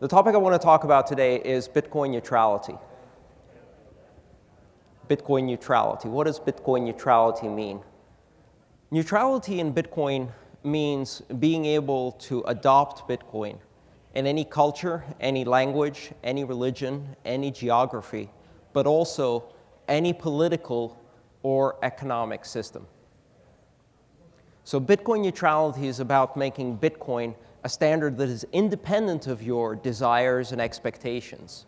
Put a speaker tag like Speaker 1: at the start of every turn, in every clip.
Speaker 1: The topic I want to talk about today is Bitcoin neutrality. Bitcoin neutrality. What does Bitcoin neutrality mean? Neutrality in Bitcoin means being able to adopt Bitcoin in any culture, any language, any religion, any geography, but also any political or economic system. So Bitcoin neutrality is about making Bitcoin a standard that is independent of your desires and expectations.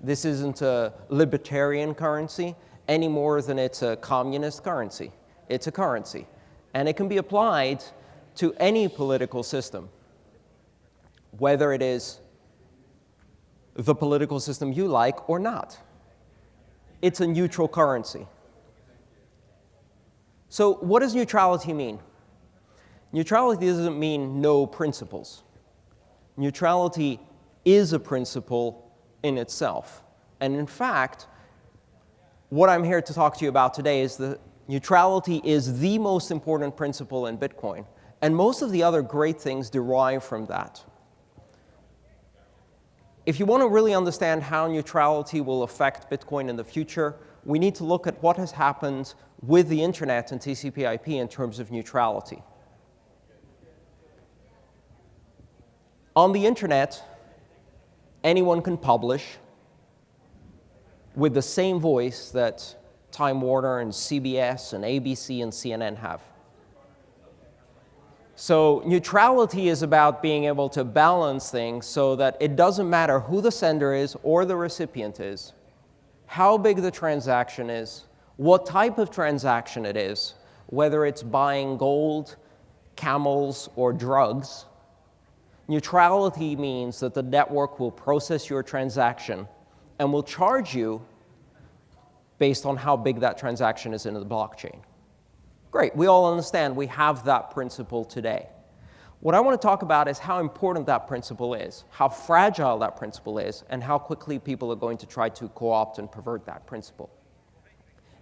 Speaker 1: This isn't a libertarian currency any more than it's a communist currency. It's a currency, and it can be applied to any political system, whether it is the political system you like or not. It's a neutral currency. So what does neutrality mean? Neutrality doesn't mean no principles. Neutrality is a principle in itself. And in fact, what I'm here to talk to you about today is that neutrality is the most important principle in Bitcoin. And most of the other great things derive from that. If you want to really understand how neutrality will affect Bitcoin in the future, we need to look at what has happened with the internet and TCP/IP in terms of neutrality. On the internet, anyone can publish with the same voice that Time Warner and CBS and ABC and CNN have. So neutrality is about being able to balance things so that it doesn't matter who the sender is or the recipient is, how big the transaction is, what type of transaction it is, whether it's buying gold, camels, or drugs. Neutrality means that the network will process your transaction and will charge you based on how big that transaction is in the blockchain. Great, we all understand we have that principle today. What I want to talk about is how important that principle is, how fragile that principle is, and how quickly people are going to try to co-opt and pervert that principle.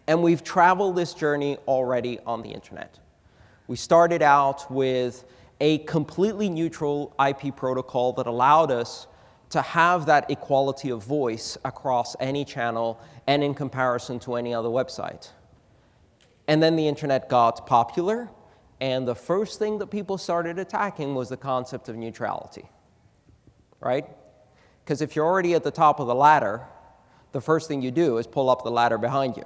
Speaker 1: And we've traveled this journey already on the internet. We started out with a completely neutral IP protocol that allowed us to have that equality of voice across any channel and in comparison to any other website. And then the internet got popular, and the first thing that people started attacking was the concept of neutrality, right? Because if you're already at the top of the ladder, the first thing you do is pull up the ladder behind you.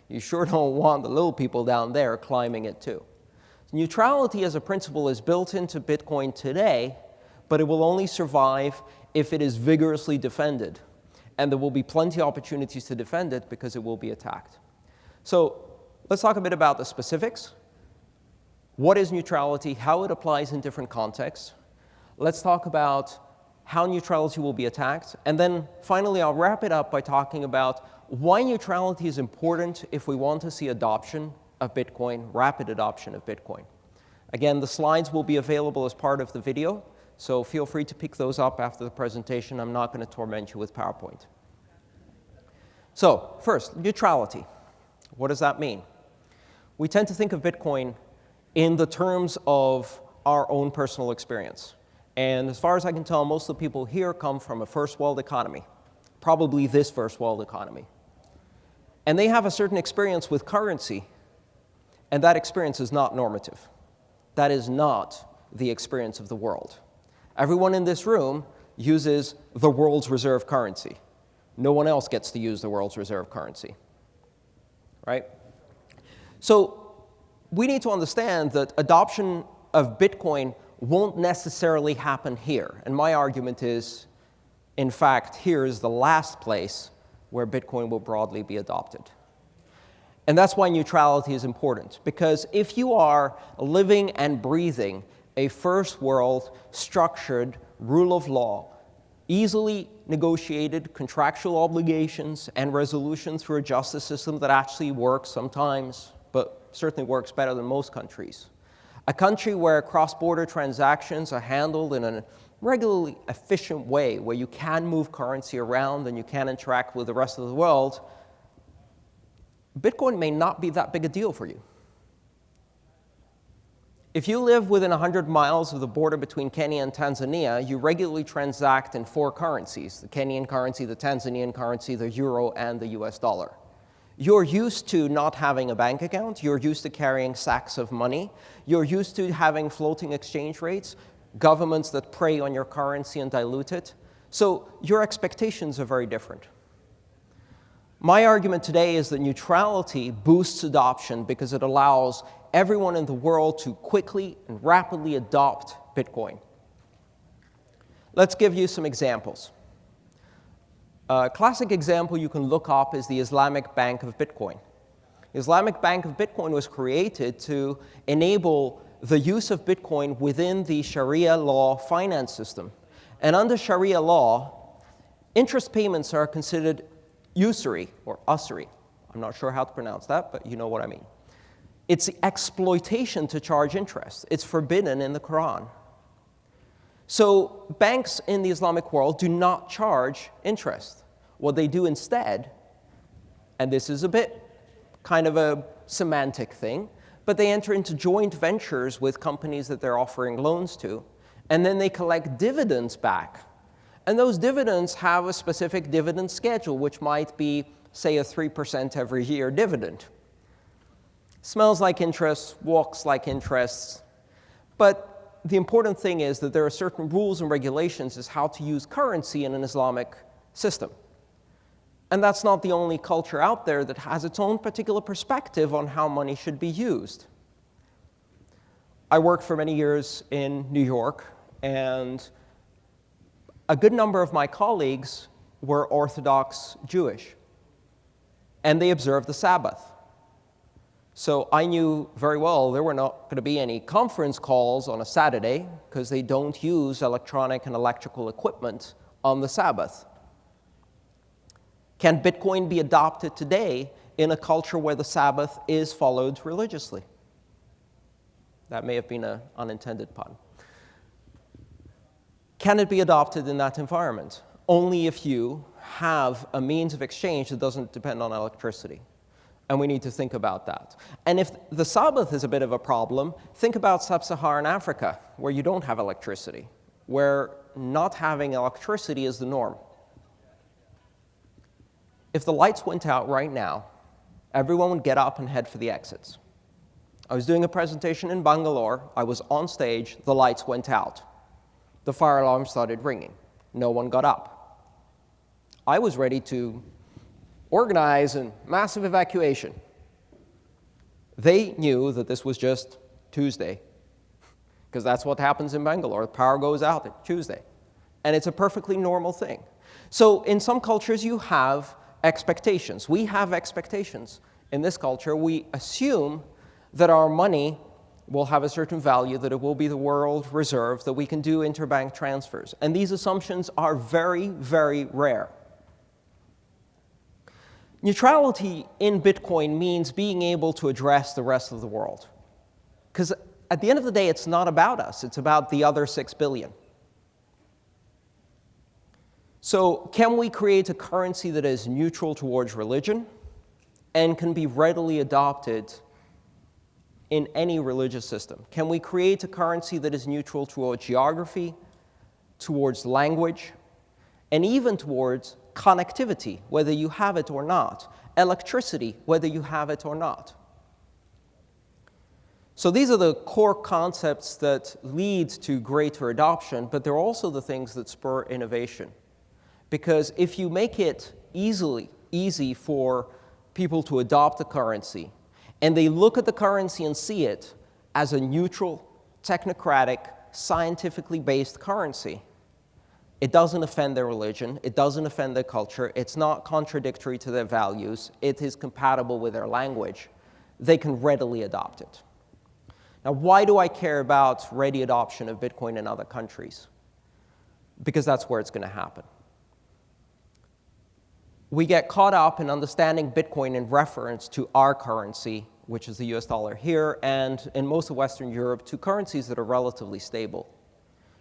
Speaker 1: You sure don't want the little people down there climbing it too. Neutrality as a principle is built into Bitcoin today, but it will only survive if it is vigorously defended. And there will be plenty of opportunities to defend it because it will be attacked. So let's talk a bit about the specifics. What is neutrality, how it applies in different contexts. Let's talk about how neutrality will be attacked. And then finally, I'll wrap it up by talking about why neutrality is important if we want to see adoption of Bitcoin, rapid adoption of Bitcoin. Again, the slides will be available as part of the video, so feel free to pick those up after the presentation. I'm not going to torment you with PowerPoint. So first, neutrality. What does that mean? We tend to think of Bitcoin in the terms of our own personal experience. And as far as I can tell, most of the people here come from a first world economy, probably this first world economy. And they have a certain experience with currency, and that experience is not normative. That is not the experience of the world. Everyone in this room uses the world's reserve currency. No one else gets to use the world's reserve currency, right? So we need to understand that adoption of Bitcoin won't necessarily happen here. And my argument is, in fact, here is the last place where Bitcoin will broadly be adopted. And that's why neutrality is important, because if you are living and breathing a first world, structured, rule of law, easily negotiated contractual obligations and resolution through a justice system that actually works sometimes, but certainly works better than most countries, a country where cross-border transactions are handled in a regularly efficient way, where you can move currency around and you can interact with the rest of the world, Bitcoin may not be that big a deal for you. If you live within 100 miles of the border between Kenya and Tanzania, you regularly transact in 4 currencies: the Kenyan currency, the Tanzanian currency, the euro, and the US dollar. You're used to not having a bank account. You're used to carrying sacks of money. You're used to having floating exchange rates, governments that prey on your currency and dilute it. So your expectations are very different. My argument today is that neutrality boosts adoption because it allows everyone in the world to quickly and rapidly adopt Bitcoin. Let's give you some examples. A classic example you can look up is the Islamic Bank of Bitcoin. The Islamic Bank of Bitcoin was created to enable the use of Bitcoin within the Sharia law finance system. And under Sharia law, interest payments are considered usury or usury. I'm not sure how to pronounce that, but you know what I mean. It's the exploitation to charge interest. It's forbidden in the Quran. So banks in the Islamic world do not charge interest. What they do instead, and this is a bit kind of a semantic thing, but they enter into joint ventures with companies that they're offering loans to, and then they collect dividends back. And those dividends have a specific dividend schedule, which might be, say, a 3% every year dividend. Smells like interest, walks like interest, but the important thing is that there are certain rules and regulations as how to use currency in an Islamic system. And that's not the only culture out there that has its own particular perspective on how money should be used. I worked for many years in New York, and a good number of my colleagues were Orthodox Jewish, and they observed the Sabbath. So I knew very well there were not going to be any conference calls on a Saturday because they don't use electronic and electrical equipment on the Sabbath. Can Bitcoin be adopted today in a culture where the Sabbath is followed religiously? That may have been an unintended pun. Can it be adopted in that environment? Only if you have a means of exchange that doesn't depend on electricity. And we need to think about that. And if the Sabbath is a bit of a problem, think about sub-Saharan Africa, where you don't have electricity, where not having electricity is the norm. If the lights went out right now, everyone would get up and head for the exits. I was doing a presentation in Bangalore. I was on stage. The lights went out. The fire alarm started ringing. No one got up. I was ready to organize a massive evacuation. They knew that this was just Tuesday, because that's what happens in Bangalore. The power goes out on Tuesday. And it's a perfectly normal thing. So in some cultures, you have expectations. We have expectations. In this culture, we assume that our money will have a certain value, that it will be the world reserve, that we can do interbank transfers. And these assumptions are very, very rare. Neutrality in Bitcoin means being able to address the rest of the world. Because at the end of the day, it's not about us. It's about the other 6 billion. So can we create a currency that is neutral towards religion and can be readily adopted in any religious system? Can we create a currency that is neutral towards geography, towards language, and even towards connectivity, whether you have it or not, electricity, whether you have it or not? So these are the core concepts that lead to greater adoption, but they're also the things that spur innovation. Because if you make it easy for people to adopt a currency, and they look at the currency and see it as a neutral, technocratic, scientifically based currency, it doesn't offend their religion, it doesn't offend their culture, it's not contradictory to their values, it is compatible with their language, they can readily adopt it. Now, why do I care about ready adoption of Bitcoin in other countries? Because that's where it's going to happen. We get caught up in understanding Bitcoin in reference to our currency, which is the US dollar here, and in most of Western Europe, to currencies that are relatively stable.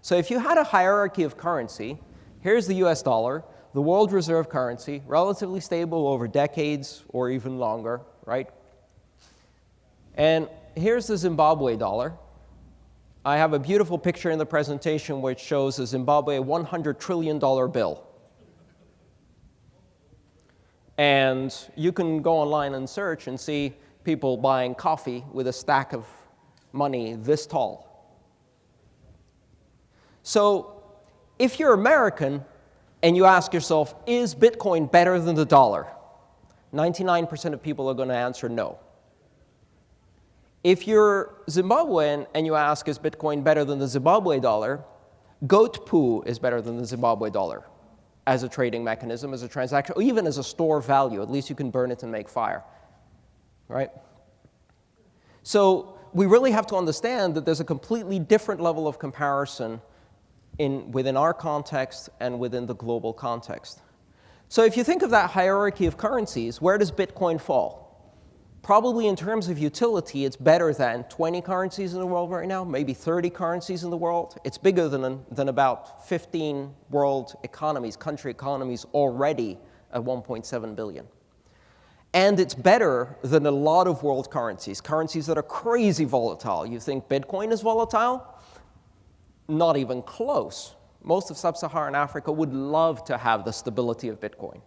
Speaker 1: So if you had a hierarchy of currency, here's the US dollar, the world reserve currency, relatively stable over decades or even longer, right? And here's the Zimbabwe dollar, I have a beautiful picture in the presentation which shows a Zimbabwe $100 trillion bill. And you can go online and search and see people buying coffee with a stack of money this tall. So if you're American and you ask yourself, is Bitcoin better than the dollar? 99% of people are going to answer no. If you're Zimbabwean and you ask, is Bitcoin better than the Zimbabwe dollar, goat poo is better than the Zimbabwe dollar as a trading mechanism, as a transaction, or even as a store value. At least you can burn it and make fire, right? So we really have to understand that there's a completely different level of comparison within our context and within the global context. So if you think of that hierarchy of currencies, where does Bitcoin fall? Probably in terms of utility, it's better than 20 currencies in the world right now, maybe 30 currencies in the world. It's bigger than about 15 world economies, country economies already at 1.7 billion. And it's better than a lot of world currencies, currencies that are crazy volatile. You think Bitcoin is volatile? Not even close. Most of sub-Saharan Africa would love to have the stability of Bitcoin.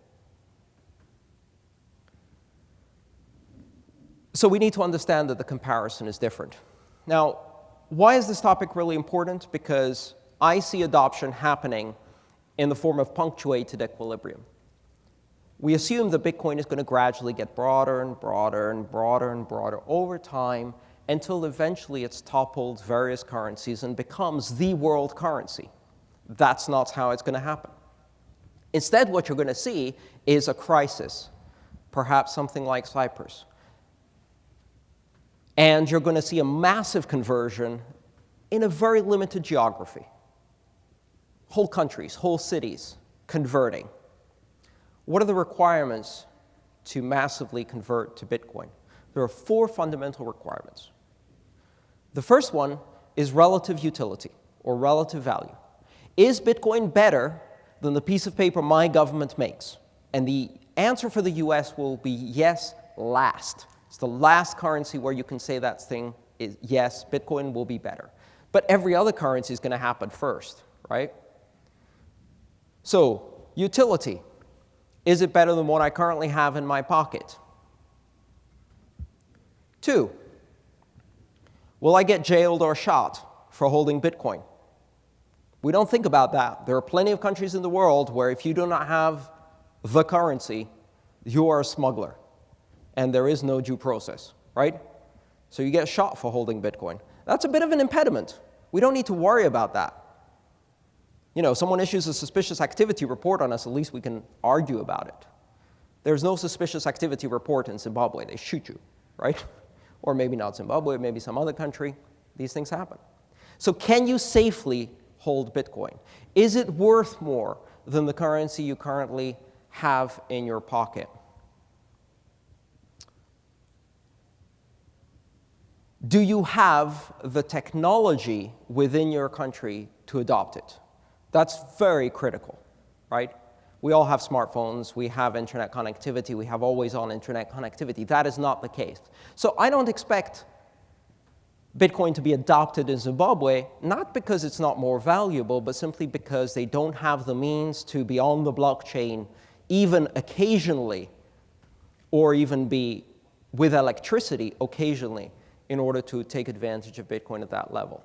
Speaker 1: So we need to understand that the comparison is different. Now, why is this topic really important? Because I see adoption happening in the form of punctuated equilibrium. We assume that Bitcoin is going to gradually get broader and broader and broader and broader over time until eventually it's toppled various currencies and becomes the world currency. That's not how it's going to happen. Instead, what you're going to see is a crisis, perhaps something like Cyprus. And you're going to see a massive conversion in a very limited geography. Whole countries, whole cities converting. What are the requirements to massively convert to Bitcoin? There are 4 fundamental requirements. The first one is relative utility, or relative value. Is Bitcoin better than the piece of paper my government makes? And the answer for the US will be yes, last. It's the last currency where you can say that thing is yes, Bitcoin will be better. But every other currency is going to happen first, right? So, utility. Is it better than what I currently have in my pocket? 2, will I get jailed or shot for holding Bitcoin? We don't think about that. There are plenty of countries in the world where if you do not have the currency, you are a smuggler. And there is no due process, right? So you get shot for holding Bitcoin. That's a bit of an impediment. We don't need to worry about that. You know, someone issues a suspicious activity report on us, at least we can argue about it. There's no suspicious activity report in Zimbabwe. They shoot you, right? Or maybe not Zimbabwe, maybe some other country. These things happen. So can you safely hold Bitcoin? Is it worth more than the currency you currently have in your pocket? Do you have the technology within your country to adopt it? That's very critical, right? We all have smartphones, we have internet connectivity, we have always-on internet connectivity. That is not the case. So I don't expect Bitcoin to be adopted in Zimbabwe, not because it's not more valuable, but simply because they don't have the means to be on the blockchain even occasionally, or even be with electricity occasionally, in order to take advantage of Bitcoin at that level.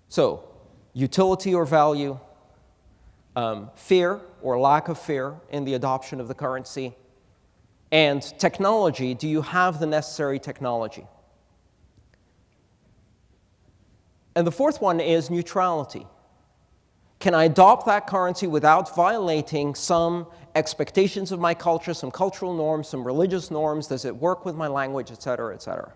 Speaker 1: So, utility or value, fear or lack of fear in the adoption of the currency, and technology. Do you have the necessary technology? And the fourth one is neutrality. Can I adopt that currency without violating some expectations of my culture, some cultural norms, some religious norms? Does it work with my language, et cetera, et cetera?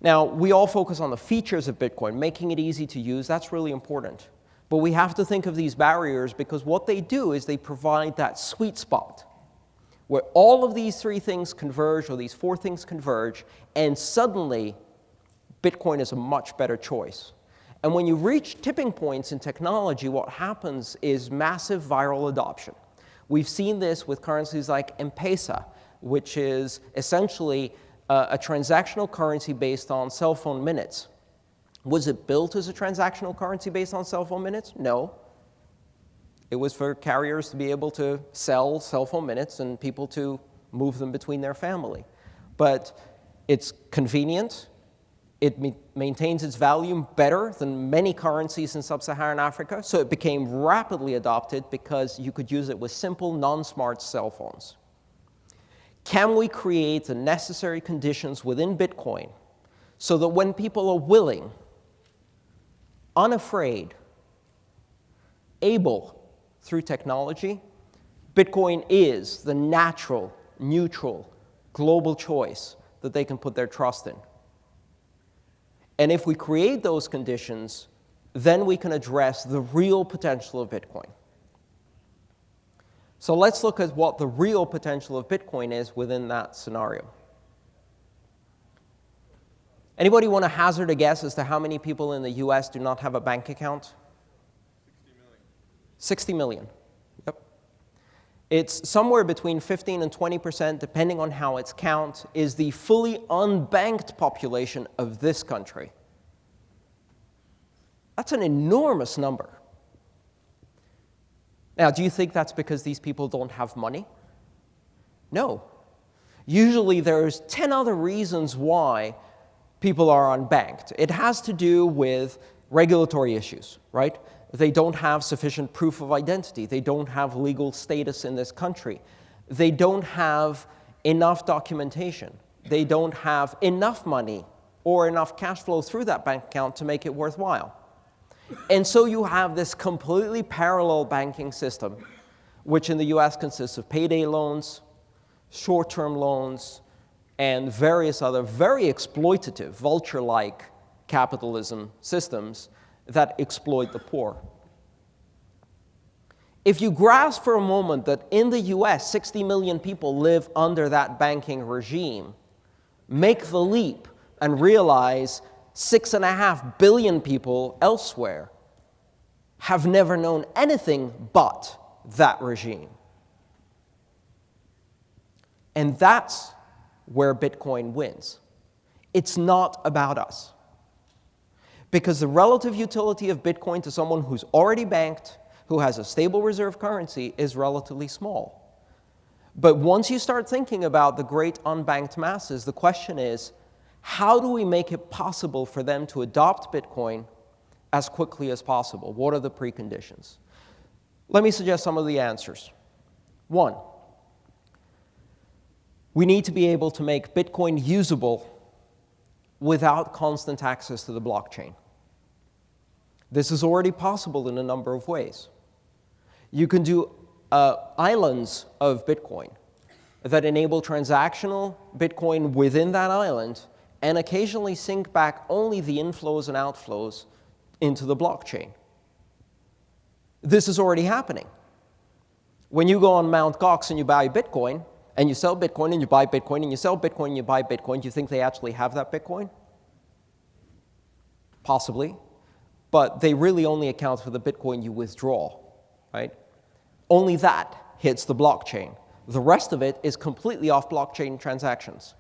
Speaker 1: Now, we all focus on the features of Bitcoin, making it easy to use. That's really important. But we have to think of these barriers because what they do is they provide that sweet spot where all of these 3 things converge, or these 4 things converge, and suddenly Bitcoin is a much better choice. And when you reach tipping points in technology, what happens is massive viral adoption. We've seen this with currencies like M-Pesa, which is essentially a transactional currency based on cell phone minutes. Was it built as a transactional currency based on cell phone minutes? No. It was for carriers to be able to sell cell phone minutes and people to move them between their family. But it's convenient. It maintains its value better than many currencies in sub-Saharan Africa, so it became rapidly adopted because you could use it with simple, non-smart cell phones. Can we create the necessary conditions within Bitcoin so that when people are willing, unafraid, able, through technology, Bitcoin is the natural, neutral, global choice that they can put their trust in? And if we create those conditions, then we can address the real potential of Bitcoin. So let's look at what the real potential of Bitcoin is within that scenario. Anybody want to hazard a guess as to how many people in the US do not have a bank account?
Speaker 2: 60 million.
Speaker 1: 60 million. Yep. It's somewhere between 15 and 20%, depending on how it's count, is the fully unbanked population of this country. That's an enormous number. Now, do you think that's because these people don't have money? No. Usually there's 10 other reasons why people are unbanked. It has to do with regulatory issues, right? They don't have sufficient proof of identity. They don't have legal status in this country. They don't have enough documentation. They don't have enough money or enough cash flow through that bank account to make it worthwhile. And so you have this completely parallel banking system, which in the US consists of payday loans, short-term loans, and various other very exploitative, vulture-like capitalism systems that exploit the poor. If you grasp for a moment that in the US, 60 million people live under that banking regime, make the leap and realize 6.5 billion people elsewhere have never known anything but that regime. And that's where Bitcoin wins. It's not about us. Because the relative utility of Bitcoin to someone who's already banked, who has a stable reserve currency, is relatively small. But once you start thinking about the great unbanked masses, the question is, how do we make it possible for them to adopt Bitcoin as quickly as possible? What are the preconditions? Let me suggest some of the answers. One, we need to be able to make Bitcoin usable without constant access to the blockchain. This is already possible in a number of ways. You can do islands of Bitcoin that enable transactional Bitcoin within that island and occasionally sync back only the inflows and outflows into the blockchain. This is already happening. When you go on Mt. Gox and you buy Bitcoin, and you sell Bitcoin, and you buy Bitcoin, and you sell Bitcoin, and you buy Bitcoin, do you think they actually have that Bitcoin? Possibly. But they really only account for the Bitcoin you withdraw, right? Only that hits the blockchain. The rest of it is completely off blockchain transactions.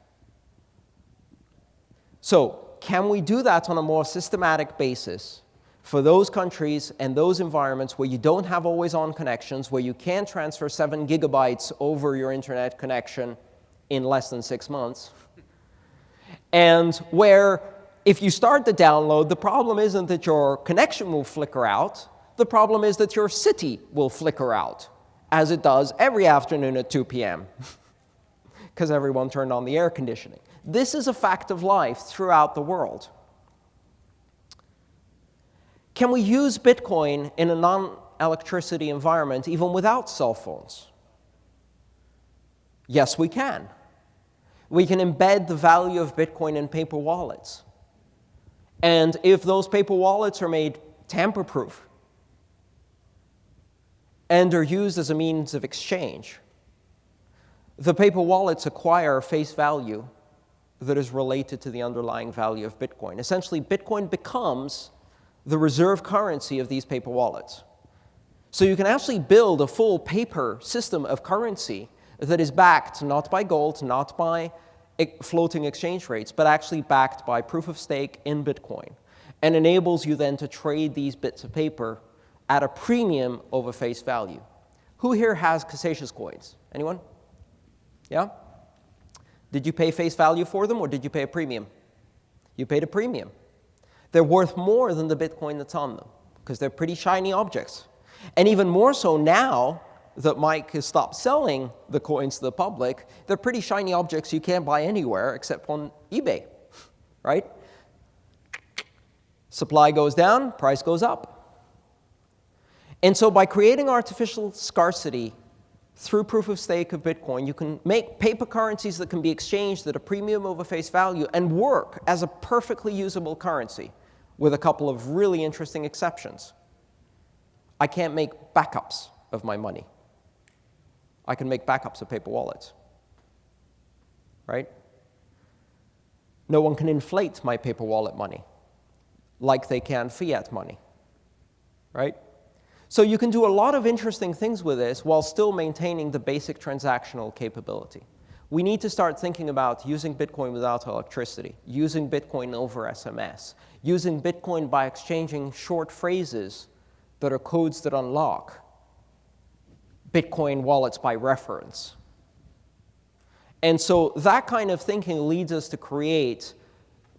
Speaker 1: So, can we do that on a more systematic basis for those countries and those environments where you don't have always-on connections, where you can't transfer 7 gigabytes over your internet connection in less than 6 months, and where if you start the download, the problem isn't that your connection will flicker out, the problem is that your city will flicker out, as it does every afternoon at 2 p.m., because everyone turned on the air conditioning. This is a fact of life throughout the world. Can we use Bitcoin in a non-electricity environment even without cell phones? Yes, we can. We can embed the value of Bitcoin in paper wallets. And if those paper wallets are made tamper-proof and are used as a means of exchange, the paper wallets acquire face value that is related to the underlying value of Bitcoin. Essentially, Bitcoin becomes the reserve currency of these paper wallets. So you can actually build a full paper system of currency that is backed not by gold, not by floating exchange rates, but actually backed by proof of stake in Bitcoin, and enables you then to trade these bits of paper at a premium over face value. Who here has Cassatius coins? Anyone? Yeah? Did you pay face value for them, or did you pay a premium? You paid a premium. They're worth more than the Bitcoin that's on them, because they're pretty shiny objects. And even more so now that Mike has stopped selling the coins to the public, they're pretty shiny objects you can't buy anywhere except on eBay, right? Supply goes down, price goes up. And so by creating artificial scarcity through proof of stake of Bitcoin, you can make paper currencies that can be exchanged at a premium over face value and work as a perfectly usable currency, with a couple of really interesting exceptions. I can't make backups of my money. I can make backups of paper wallets, right? No one can inflate my paper wallet money like they can fiat money, right? So you can do a lot of interesting things with this while still maintaining the basic transactional capability. We need to start thinking about using Bitcoin without electricity, using Bitcoin over SMS, using Bitcoin by exchanging short phrases that are codes that unlock, Bitcoin wallets by reference. And so that kind of thinking leads us to create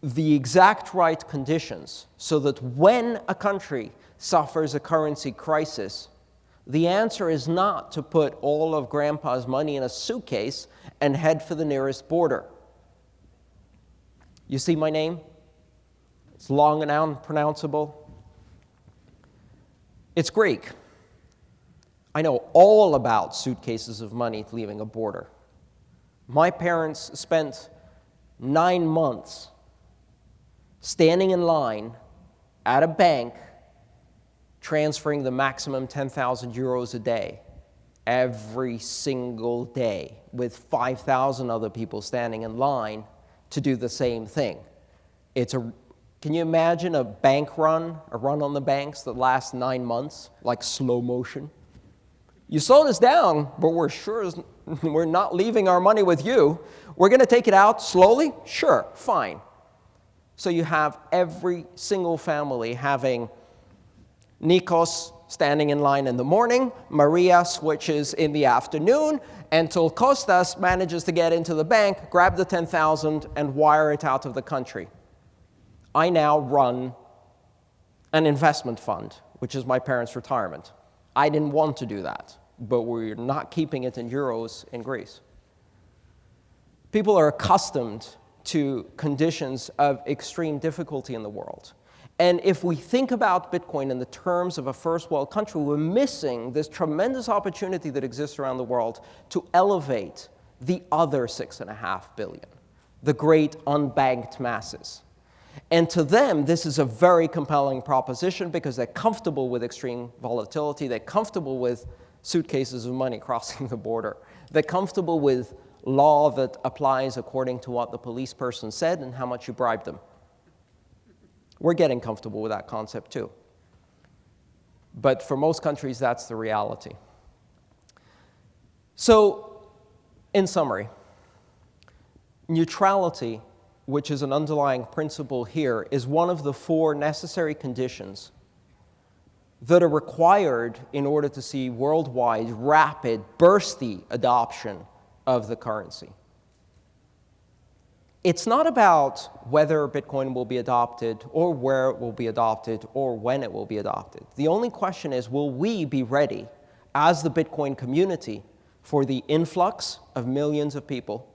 Speaker 1: the exact right conditions so that when a country suffers a currency crisis, the answer is not to put all of grandpa's money in a suitcase and head for the nearest border. You see my name? It's long and unpronounceable. It's Greek. I know all about suitcases of money leaving a border. My parents spent 9 months standing in line at a bank transferring the maximum 10,000 euros a day every single day, with 5,000 other people standing in line to do the same thing. Can you imagine a bank run, a run on the banks that lasts 9 months, like slow motion? You slowed us down, but we're not leaving our money with you. We're going to take it out slowly? Sure, fine. So you have every single family having Nikos standing in line in the morning, Maria switches in the afternoon, until Kostas manages to get into the bank, grab the 10,000, and wire it out of the country. I now run an investment fund, which is my parents' retirement. I didn't want to do that, but we're not keeping it in euros in Greece. People are accustomed to conditions of extreme difficulty in the world. And if we think about Bitcoin in the terms of a first world country, we're missing this tremendous opportunity that exists around the world to elevate the other 6.5 billion, the great unbanked masses. And to them, this is a very compelling proposition because they're comfortable with extreme volatility. They're comfortable with suitcases of money crossing the border. They're comfortable with law that applies according to what the police person said and how much you bribed them. We're getting comfortable with that concept too. But for most countries, that's the reality. So, in summary, neutrality, which is an underlying principle here, is one of the 4 necessary conditions that are required in order to see worldwide, rapid, bursty adoption of the currency. It's not about whether Bitcoin will be adopted, or where it will be adopted, or when it will be adopted. The only question is, will we be ready as the Bitcoin community for the influx of millions of people,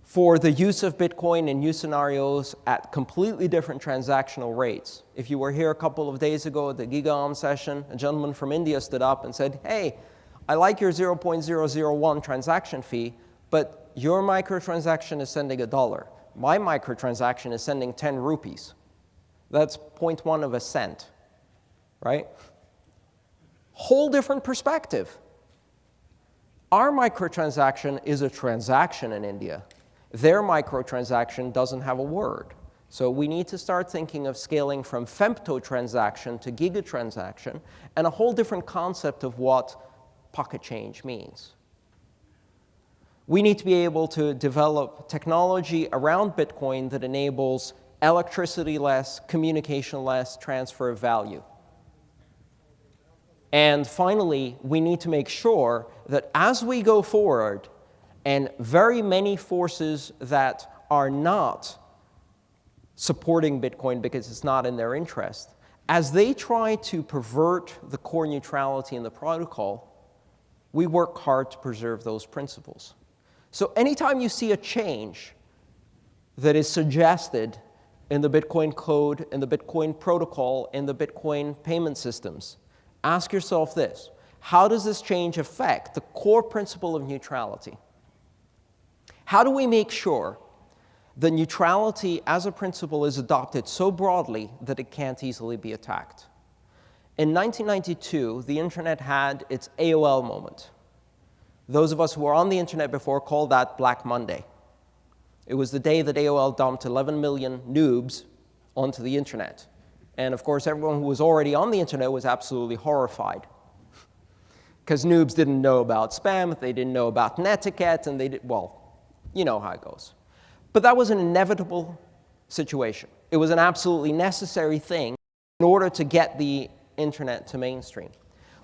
Speaker 1: for the use of Bitcoin in new scenarios at completely different transactional rates? If you were here a couple of days ago at the GigaOM session, a gentleman from India stood up and said, hey, I like your 0.001 transaction fee, but your microtransaction is sending $1. My microtransaction is sending 10 rupees. That's 0.1 of a cent, right? Whole different perspective. Our microtransaction is a transaction in India. Their microtransaction doesn't have a word. So we need to start thinking of scaling from femtotransaction to gigatransaction, and a whole different concept of what pocket change means. We need to be able to develop technology around Bitcoin that enables electricity-less, communication-less transfer of value. And finally, we need to make sure that as we go forward, and very many forces that are not supporting Bitcoin because it's not in their interest, as they try to pervert the core neutrality in the protocol, we work hard to preserve those principles. So anytime you see a change that is suggested in the Bitcoin code, in the Bitcoin protocol, in the Bitcoin payment systems, ask yourself this: how does this change affect the core principle of neutrality? How do we make sure that neutrality as a principle is adopted so broadly that it can't easily be attacked? In 1992, the internet had its AOL moment. Those of us who were on the internet before called that Black Monday. It was the day that AOL dumped 11 million noobs onto the internet. And of course, everyone who was already on the internet was absolutely horrified. Because noobs didn't know about spam, they didn't know about netiquette, and they did, well, you know how it goes. But that was an inevitable situation. It was an absolutely necessary thing in order to get the internet to mainstream.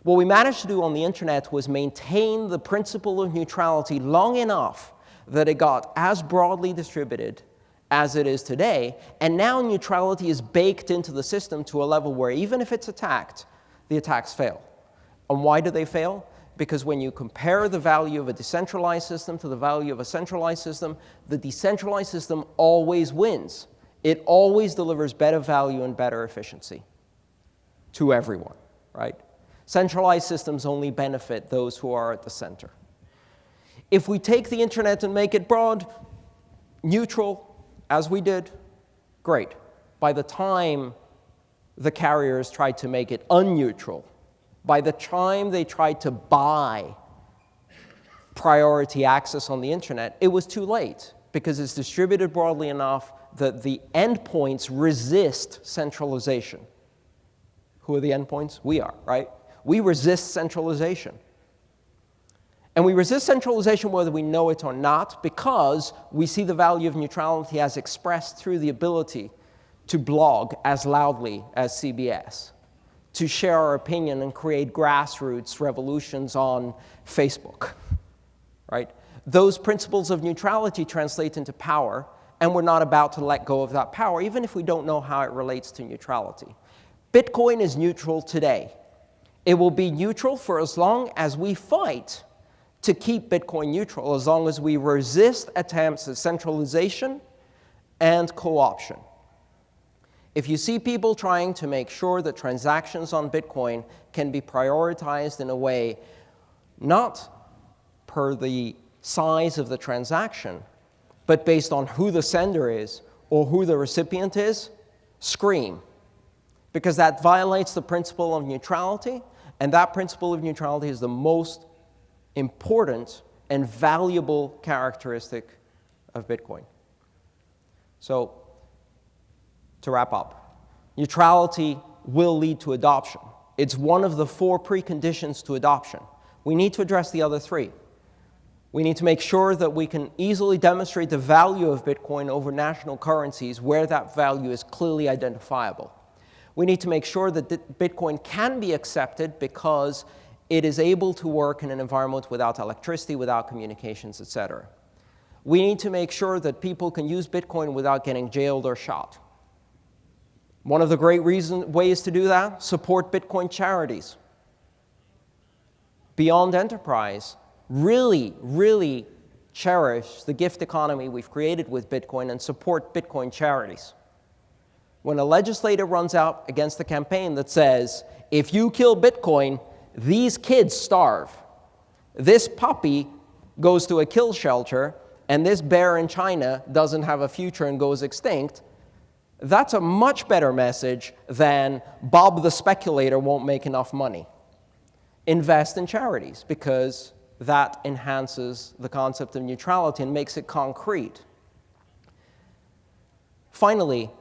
Speaker 1: What we managed to do on the internet was maintain the principle of neutrality long enough that it got as broadly distributed as it is today, and now neutrality is baked into the system to a level where even if it's attacked, the attacks fail. And why do they fail? Because when you compare the value of a decentralized system to the value of a centralized system, the decentralized system always wins. It always delivers better value and better efficiency to everyone, right? Centralized systems only benefit those who are at the center. If we take the internet and make it broad, neutral, as we did, great. By the time the carriers tried to make it unneutral, by the time they tried to buy priority access on the internet, it was too late because it's distributed broadly enough that the endpoints resist centralization. Who are the endpoints? We are, right? We resist centralization. And we resist centralization whether we know it or not because we see the value of neutrality as expressed through the ability to blog as loudly as CBS, to share our opinion and create grassroots revolutions on Facebook, right? Those principles of neutrality translate into power, and we're not about to let go of that power, even if we don't know how it relates to neutrality. Bitcoin is neutral today. It will be neutral for as long as we fight to keep Bitcoin neutral, as long as we resist attempts at centralization and co-option. If you see people trying to make sure that transactions on Bitcoin can be prioritized in a way not per the size of the transaction, but based on who the sender is or who the recipient is, scream. Because that violates the principle of neutrality, and that principle of neutrality is the most important and valuable characteristic of Bitcoin. So, to wrap up, neutrality will lead to adoption. It's one of the 4 preconditions to adoption. We need to address the other 3. We need to make sure that we can easily demonstrate the value of Bitcoin over national currencies where that value is clearly identifiable. We need to make sure that Bitcoin can be accepted because it is able to work in an environment without electricity, without communications, etc. We need to make sure that people can use Bitcoin without getting jailed or shot. One of the great ways to do that, support Bitcoin charities. Beyond Enterprise, really cherish the gift economy we've created with Bitcoin and support Bitcoin charities. When a legislator runs out against a campaign that says, if you kill Bitcoin, these kids starve, this puppy goes to a kill shelter, and this bear in China doesn't have a future and goes extinct, that's a much better message than Bob the speculator won't make enough money. Invest in charities, because that enhances the concept of neutrality and makes it concrete. Finally,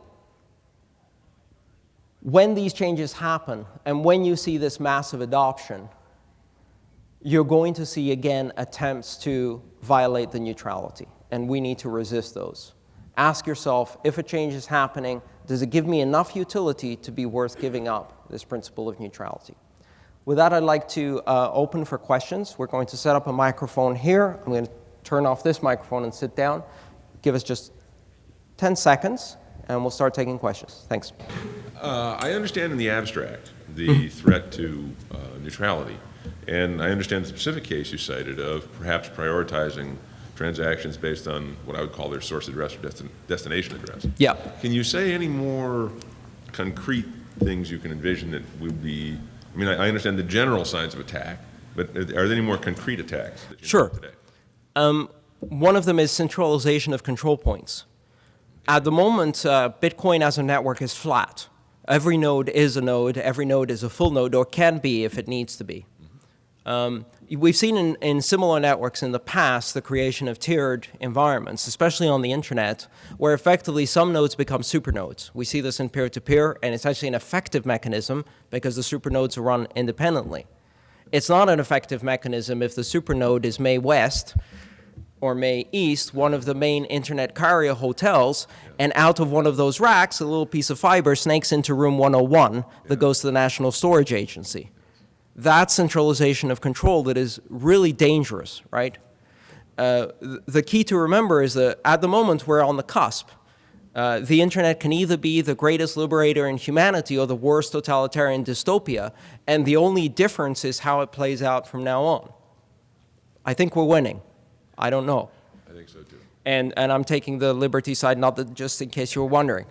Speaker 1: when these changes happen, and when you see this massive adoption, you're going to see, again, attempts to violate the neutrality, and we need to resist those. Ask yourself, if a change is happening, does it give me enough utility to be worth giving up this principle of neutrality? With that, I'd like to open for questions. We're going to set up a microphone here. I'm going to turn off this microphone and sit down. Give us just 10 seconds, and we'll start taking questions. Thanks.
Speaker 2: I understand in the abstract the threat to neutrality, and I understand the specific case you cited of perhaps prioritizing transactions based on what I would call their source address or destination address.
Speaker 1: Yeah.
Speaker 2: Can you say any more concrete things you can envision that would be, I mean, I understand the general signs of attack, but are there any more concrete attacks that you
Speaker 1: Sure.
Speaker 2: know today?
Speaker 1: One of them is centralization of control points. At the moment, Bitcoin as a network is flat. Every node is a node, every node is a full node, or can be if it needs to be. We've seen in similar networks in the past the creation of tiered environments, especially on the internet, where effectively some nodes become supernodes. We see this in peer-to-peer, and it's actually an effective mechanism because the supernodes are run independently. It's not an effective mechanism if the supernode is May West or May East, one of the main internet carrier hotels, and out of one of those racks, a little piece of fiber snakes into room 101 that goes to the National Storage Agency. That's centralization of control that is really dangerous, right? The key to remember is that at the moment we're on the cusp. The internet can either be the greatest liberator in humanity or the worst totalitarian dystopia, and the only difference is how it plays out from now on. I think we're winning. I don't know.
Speaker 2: I think so too.
Speaker 1: And I'm taking the liberty side, not that, just in case you were wondering.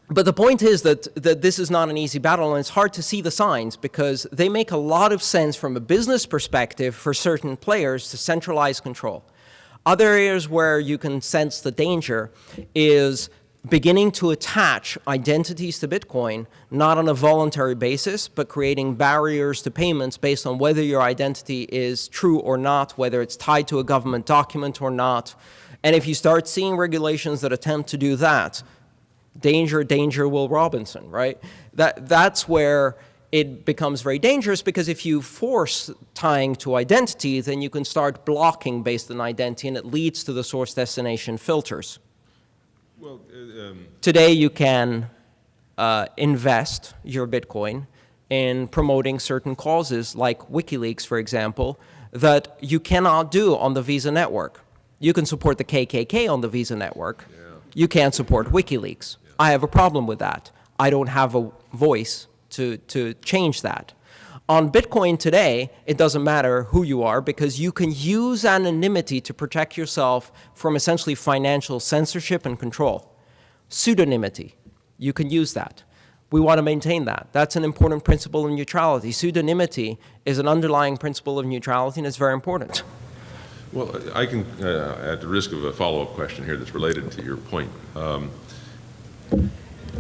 Speaker 1: But the point is that this is not an easy battle, and it's hard to see the signs because they make a lot of sense from a business perspective for certain players to centralize control. Other areas where you can sense the danger is beginning to attach identities to Bitcoin, not on a voluntary basis, but creating barriers to payments based on whether your identity is true or not, whether it's tied to a government document or not. And if you start seeing regulations that attempt to do that, danger, danger, Will Robinson, right? That's where it becomes very dangerous, because if you force tying to identity, then you can start blocking based on identity, and it leads to the source destination filters.
Speaker 2: Well,
Speaker 1: Today you can invest your Bitcoin in promoting certain causes like WikiLeaks, for example, that you cannot do on the Visa network. You can support the KKK on the Visa network.
Speaker 2: Yeah.
Speaker 1: You can't support WikiLeaks. Yeah. I have a problem with that. I don't have a voice to change that. On Bitcoin today, it doesn't matter who you are, because you can use anonymity to protect yourself from essentially financial censorship and control. Pseudonymity, you can use that. We want to maintain that. That's an important principle of neutrality. Pseudonymity is an underlying principle of neutrality, and it's very important.
Speaker 2: Well, I can, at the risk of a follow-up question here that's related to your point,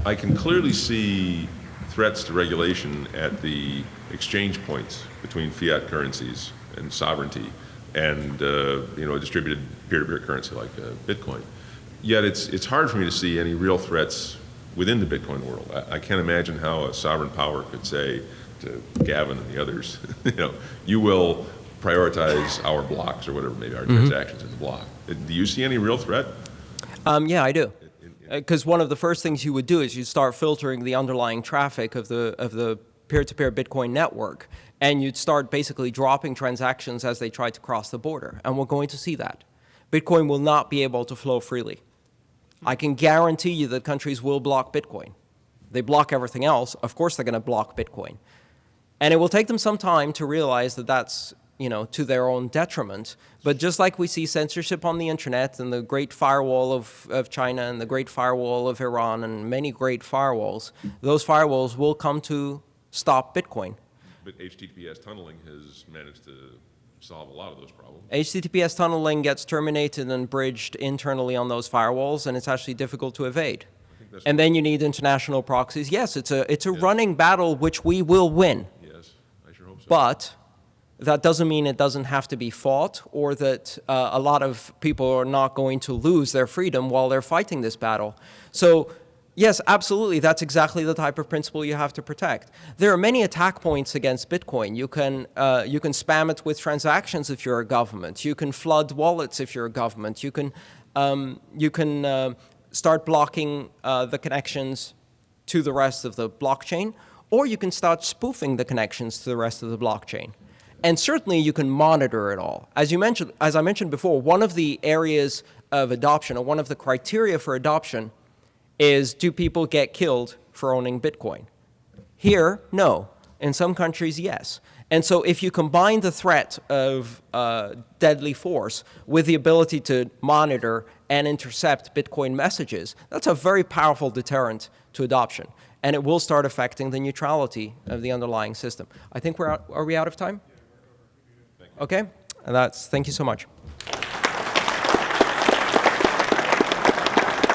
Speaker 2: I can clearly see threats to regulation at the exchange points between fiat currencies and sovereignty and a distributed peer-to-peer currency like Bitcoin. Yet it's hard for me to see any real threats within the Bitcoin world. I can't imagine how a sovereign power could say to Gavin and the others, you will prioritize our blocks or whatever, maybe our transactions in the block. Do you see any real threat?
Speaker 1: Yeah, I do. Because one of the first things you would do is you'd start filtering the underlying traffic of the peer-to-peer Bitcoin network, and you'd start basically dropping transactions as they try to cross the border. And we're going to see that. Bitcoin will not be able to flow freely. I can guarantee you that countries will block Bitcoin. They block everything else. Of course they're going to block Bitcoin. And it will take them some time to realize that that's to their own detriment. But just like we see censorship on the internet and the Great Firewall of China and the Great Firewall of Iran and many great firewalls, those firewalls will come to stop Bitcoin.
Speaker 2: But HTTPS tunneling has managed to solve a lot of those problems.
Speaker 1: HTTPS tunneling gets terminated and bridged internally on those firewalls, and it's actually difficult to evade. And then you need international proxies. Yes, it's a running battle which we will win.
Speaker 2: Yes, I sure hope so.
Speaker 1: But that doesn't mean it doesn't have to be fought, or that a lot of people are not going to lose their freedom while they're fighting this battle. So Yes, absolutely. That's exactly the type of principle you have to protect. There are many attack points against Bitcoin. You can spam it with transactions if you're a government. You can flood wallets if you're a government. You can start blocking the connections to the rest of the blockchain, or you can start spoofing the connections to the rest of the blockchain. And certainly you can monitor it all. As I mentioned before, one of the areas of adoption, or one of the criteria for adoption, is do people get killed for owning Bitcoin? Here, no. In some countries, yes. And so if you combine the threat of deadly force with the ability to monitor and intercept Bitcoin messages, that's a very powerful deterrent to adoption. And it will start affecting the neutrality of the underlying system. I think are we out of time? Okay, and thank you so much.